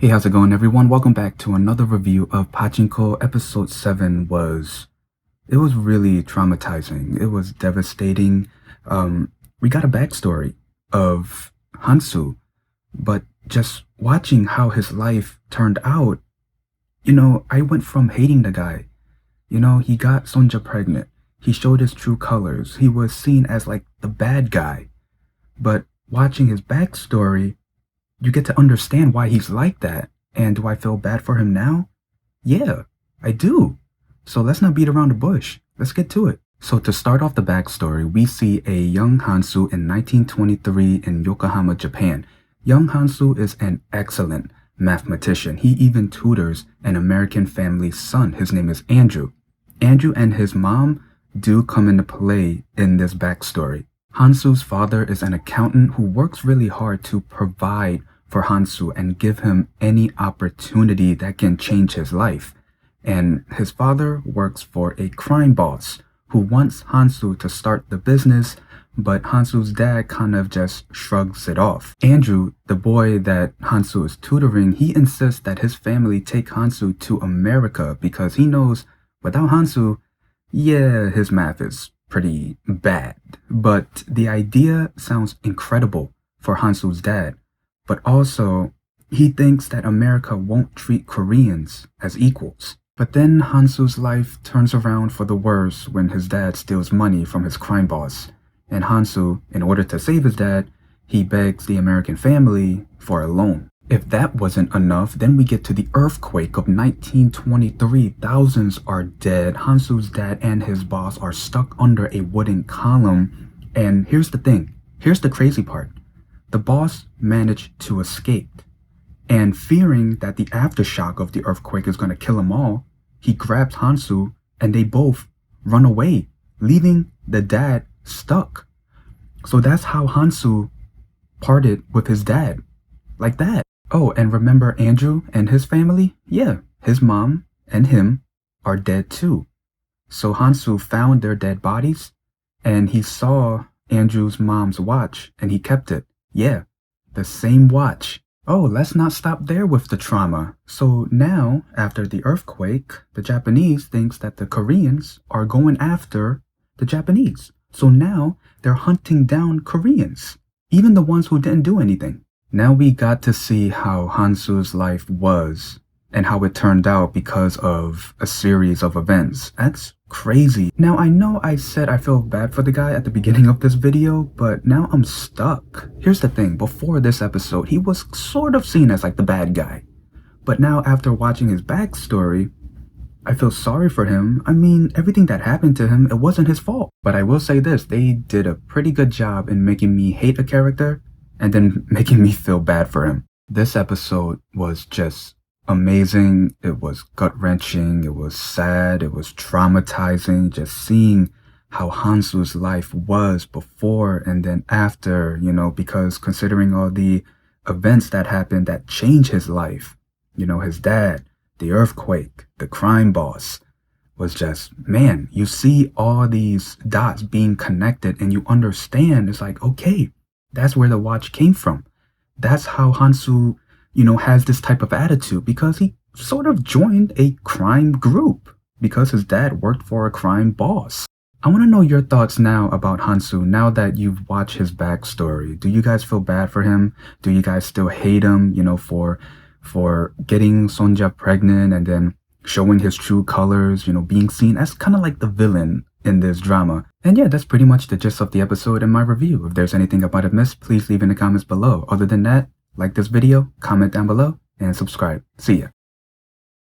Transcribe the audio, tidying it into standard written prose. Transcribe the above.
Hey, how's it going, everyone? Welcome back to another review of Pachinko. Episode 7 it was really traumatizing. It was devastating. We got a backstory of HanSu, but just watching how his life turned out, I went from hating the guy. He got Sonja pregnant. He showed his true colors. He was seen as like the bad guy. But watching his backstory, you get to understand why he's like that. And do I feel bad for him now? Yeah, I do. So let's not beat around the bush. Let's get to it. So to start off the backstory, we see a young HanSu in 1923 in Yokohama, Japan. Young HanSu is an excellent mathematician. He even tutors an American family's son. His name is Andrew. Andrew and his mom do come into play in this backstory. HanSu's father is an accountant who works really hard to provide for HanSu and give him any opportunity that can change his life. And his father works for a crime boss who wants HanSu to start the business, but HanSu's dad kind of just shrugs it off. Andrew, the boy that HanSu is tutoring, he insists that his family take HanSu to America because he knows without HanSu, yeah, his math is pretty bad. But the idea sounds incredible for HanSu's dad. But also, he thinks that America won't treat Koreans as equals. But then HanSu's life turns around for the worse when his dad steals money from his crime boss. And HanSu, in order to save his dad, he begs the American family for a loan. If that wasn't enough, then we get to the earthquake of 1923. Thousands are dead. HanSu's dad and his boss are stuck under a wooden column. And here's the thing. Here's the crazy part. The boss managed to escape. And fearing that the aftershock of the earthquake is going to kill them all, he grabs HanSu and they both run away, leaving the dad stuck. So that's how HanSu parted with his dad. Like that. Oh, and remember Andrew and his family? Yeah, his mom and him are dead too. So HanSu found their dead bodies and he saw Andrew's mom's watch and he kept it. Yeah, the same watch. Oh, let's not stop there with the trauma. So now, after the earthquake, the Japanese thinks that the Koreans are going after the Japanese. So now they're hunting down Koreans, even the ones who didn't do anything. Now we got to see how HanSu's life was and how it turned out because of a series of events. That's crazy. Now I know I said I feel bad for the guy at the beginning of this video, but now I'm stuck. Here's the thing, before this episode, he was sort of seen as like the bad guy. But now after watching his backstory, I feel sorry for him. I mean, everything that happened to him, it wasn't his fault. But I will say this, they did a pretty good job in making me hate a character and then making me feel bad for him. This episode was just amazing. It was gut-wrenching. It was sad. It was traumatizing. Just seeing how HanSu's life was before and then after, because considering all the events that happened that changed his life, his dad, the earthquake, the crime boss, was just, man, you see all these dots being connected and you understand. It's like, okay, that's where the watch came from. That's how HanSu, has this type of attitude because he sort of joined a crime group because his dad worked for a crime boss. I want to know your thoughts now about HanSu now that you've watched his backstory. Do you guys feel bad for him? Do you guys still hate him, for getting Sonja pregnant and then showing his true colors, being seen as kind of like the villain in this drama? And yeah, that's pretty much the gist of the episode and my review. If there's anything I might have missed, please leave in the comments below. Other than that, like this video, comment down below, and subscribe. See ya.